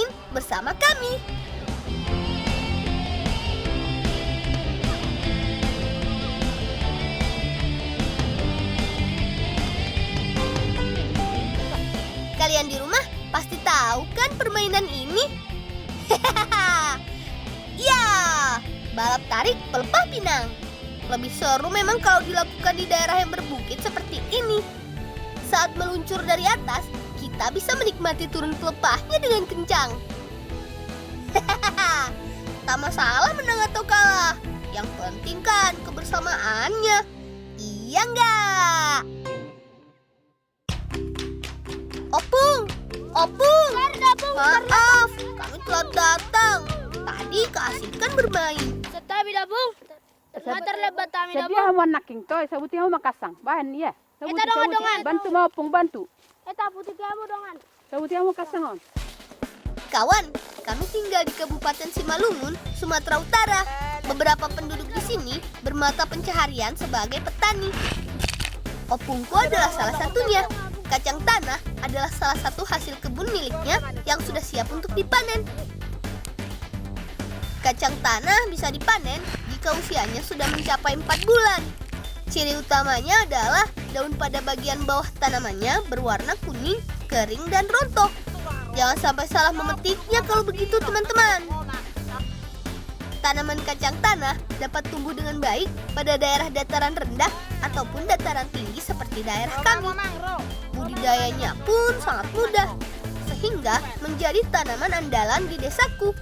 Lamun bersama kami. Kalian di rumah pasti tahu kan permainan ini? Ya, balap tarik pelepah pinang. Lebih seru memang kalau dilakukan di daerah yang berbukit seperti ini. Saat meluncur dari atas, kita bisa menikmati turun pelepahnya dengan kencang. Tak masalah menang atau kalah. Yang penting kan kebersamaannya. Iya nggak? Opung! Maaf, kami telat datang. Tadi keasikan bermain. Setabi dabung. Terlebat kami Sedia dabung. mo naking to, sabuti mo makasang. Bahan ya. Eta dongan. Bantu mo pung bantu. Eta putih kamu dongan. Sabuti mo kasangon. Kawan, kami tinggal di Kabupaten Simalungun, Sumatera Utara. Beberapa penduduk di sini bermata pencaharian sebagai petani. Opungku adalah salah satunya. Kacang tanah adalah salah satu hasil kebun miliknya yang sudah siap untuk dipanen. Kacang tanah bisa dipanen jika usianya sudah mencapai 4 bulan. Ciri utamanya adalah daun pada bagian bawah tanamannya berwarna kuning, kering, dan rontok. Jangan sampai salah memetiknya kalau begitu teman-teman. Tanaman kacang tanah dapat tumbuh dengan baik pada daerah dataran rendah ataupun dataran tinggi seperti daerah kami. Budidayanya pun sangat mudah, sehingga menjadi tanaman andalan di desaku.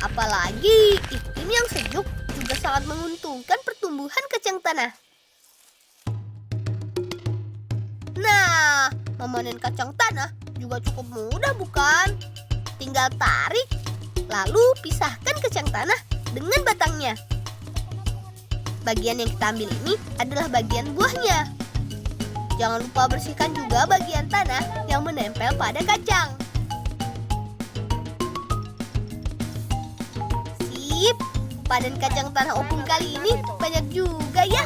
Apalagi iklim yang sejuk juga sangat menguntungkan pertumbuhan kacang tanah. Nah, memanen kacang tanah juga cukup mudah bukan? Tinggal tarik, lalu pisahkan kacang tanah dengan batangnya. Bagian yang kita ambil ini adalah bagian buahnya. Jangan lupa bersihkan juga bagian tanah yang menempel pada kacang. Sip, panen kacang tanah opung kali ini banyak juga ya.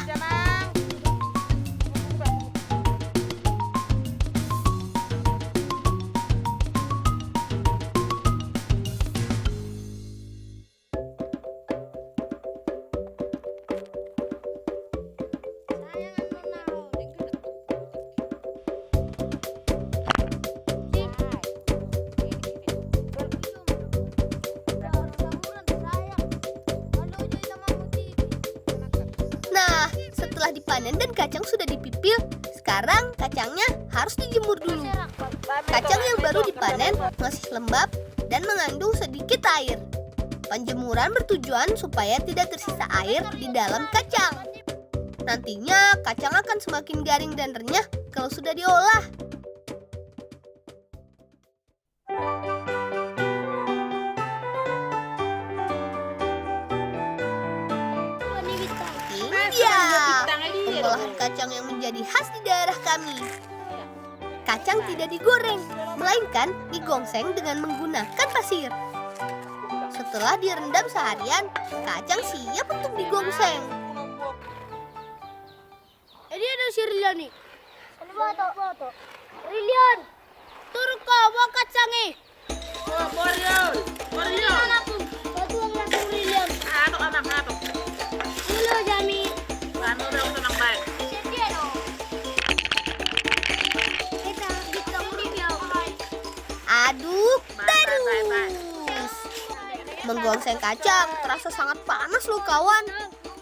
Nah, setelah dipanen dan kacang sudah dipipil, sekarang kacangnya harus dijemur dulu. Kacang yang baru dipanen masih lembab dan mengandung sedikit air. Penjemuran bertujuan supaya tidak tersisa air di dalam kacang. Nantinya kacang akan semakin garing dan renyah kalau sudah diolah. Ini dia pengolahan kacang yang menjadi khas di daerah kami. Kacang tidak digoreng, melainkan digongseng dengan menggunakan pasir. Setelah direndam seharian, kacang siap untuk digongseng. Ini ada si Rilian nih. Foto. Rilian. Turun kau bawa kacang nih. Mario. Anakku. Batu ang langsung Rilian. Ato. Halo Jami. Ano daw ito ng bag? Aduk terus. Menggongseng kacang terasa sangat panas loh kawan.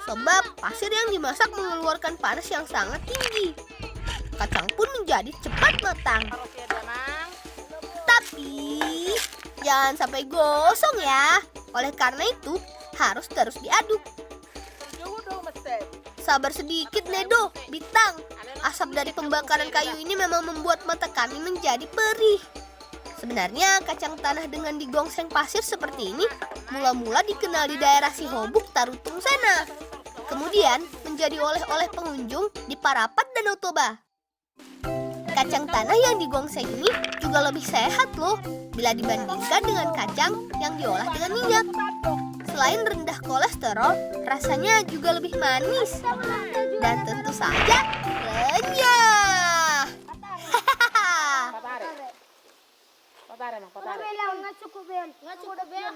Sebab pasir yang dimasak mengeluarkan panas yang sangat tinggi. Kacang pun menjadi cepat matang. Tapi jangan sampai gosong ya. Oleh karena itu harus terus diaduk. Sabar sedikit Nedo, Bintang. Asap dari pembakaran kayu ini memang membuat mata kami menjadi perih. Sebenarnya kacang tanah dengan digongseng pasir seperti ini mula-mula dikenal di daerah Sihobuk, Tarutung sana. Kemudian menjadi oleh-oleh pengunjung di Parapat Danau Toba. Kacang tanah yang digongseng ini juga lebih sehat loh bila dibandingkan dengan kacang yang diolah dengan minyak. Selain rendah kolesterol, rasanya juga lebih manis. Dan tentu saja renyah. Nggak cukup Ben. Nggak cukup Ben.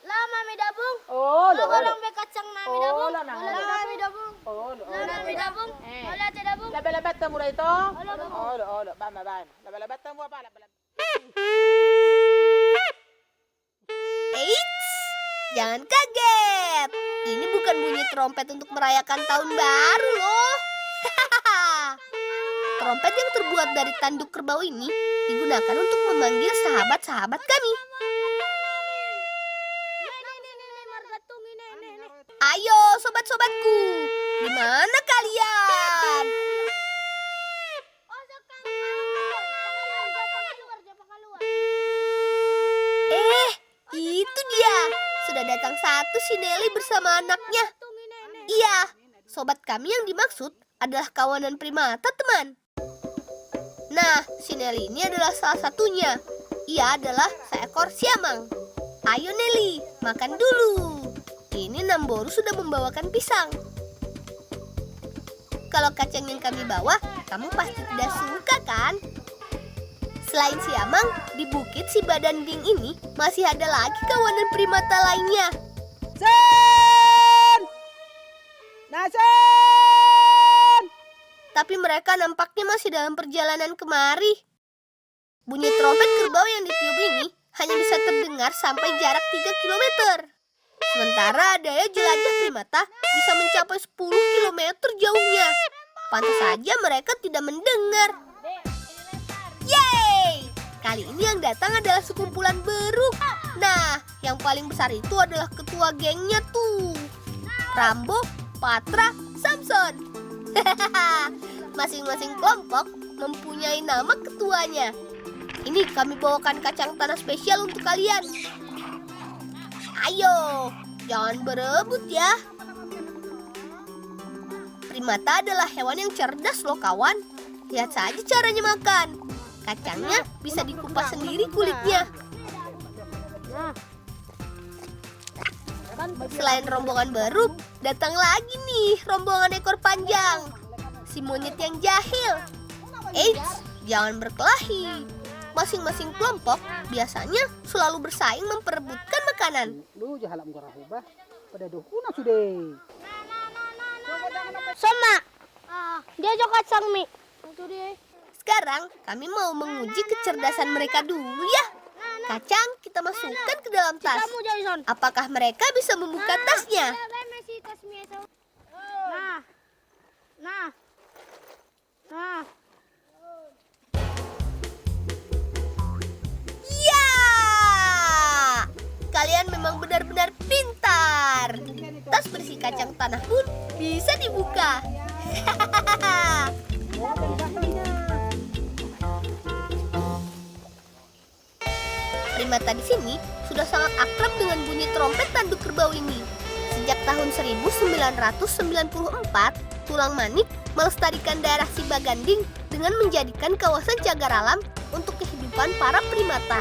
Lama mi dabung. Oh, Lo gorong be kacang na mi dabung. Oh, na. Lama mi dabung. Oh, Lama mi dabung. Wala te dabung. Labat temu dah itu. Oh, bana. Labat temu apa? Eits, jangan kaget. Ini bukan bunyi trompet untuk merayakan tahun baru loh. Trompet yang terbuat dari tanduk kerbau ini digunakan untuk memanggil sahabat-sahabat kami. Ayo sobat-sobatku, di mana kalian? Itu dia. Sudah datang satu si Nelly bersama anaknya. Iya, sobat kami yang dimaksud adalah kawanan primata, teman. Nah, si Nelly ini adalah salah satunya. Ia adalah seekor siamang. Ayo Nelly, makan dulu. Ini Namboru sudah membawakan pisang. Kalau kacang yang kami bawa, kamu pasti tidak suka kan? Selain siamang, di bukit si Badanding ini masih ada lagi kawanan primata lainnya. Sen! Nasen! Tapi mereka nampaknya masih dalam perjalanan kemari. Bunyi trompet kerbau yang ditiup ini hanya bisa terdengar sampai jarak 3 km. Sementara daya jelajah primata bisa mencapai 10 km jauhnya. Pantas saja mereka tidak mendengar. Yeay! Kali ini yang datang adalah sekumpulan beruk. Nah, yang paling besar itu adalah ketua gengnya tuh. Rambo, Patra, Samson. Masing-masing kelompok mempunyai nama ketuanya. Ini kami bawakan kacang tanah spesial untuk kalian. Ayo, jangan berebut ya. Primata adalah hewan yang cerdas loh kawan. Lihat saja caranya makan. Kacangnya bisa dikupas sendiri kulitnya. Selain rombongan beruk, datang lagi nih rombongan ekor panjang. Si monyet yang jahil. Eits, jangan berkelahi. Masing-masing kelompok biasanya selalu bersaing memperebutkan makanan. Lu jahalak murah pada dohuna sudah. Sama. Dia jo kacang mi. Itu dia. Sekarang kami mau menguji kecerdasan mereka dulu ya. Kacang kita masukkan ke dalam tas. Kamu Jason. Apakah mereka bisa membuka tasnya? Nah. Ya! Kalian memang benar-benar pintar. Tas berisi kacang tanah pun bisa dibuka. Primata di sini sudah sangat akrab dengan bunyi trompet tanduk kerbau ini. Sejak tahun 1994, Tulang Manik melestarikan daerah si Baganding dengan menjadikan kawasan cagar alam untuk kehidupan para primata.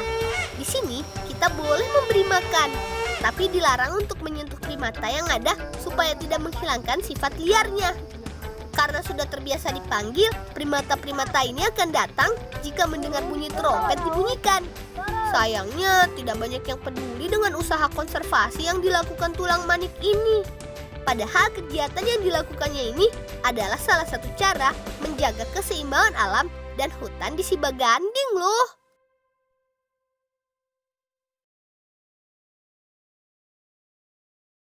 Di sini kita boleh memberi makan, tapi dilarang untuk menyentuh primata yang ada supaya tidak menghilangkan sifat liarnya. Karena sudah terbiasa dipanggil, primata-primata ini akan datang jika mendengar bunyi trompet dibunyikan. Sayangnya tidak banyak yang peduli dengan usaha konservasi yang dilakukan Tulang Manik ini. Padahal kegiatan yang dilakukannya ini adalah salah satu cara menjaga keseimbangan alam dan hutan di si Baganding loh.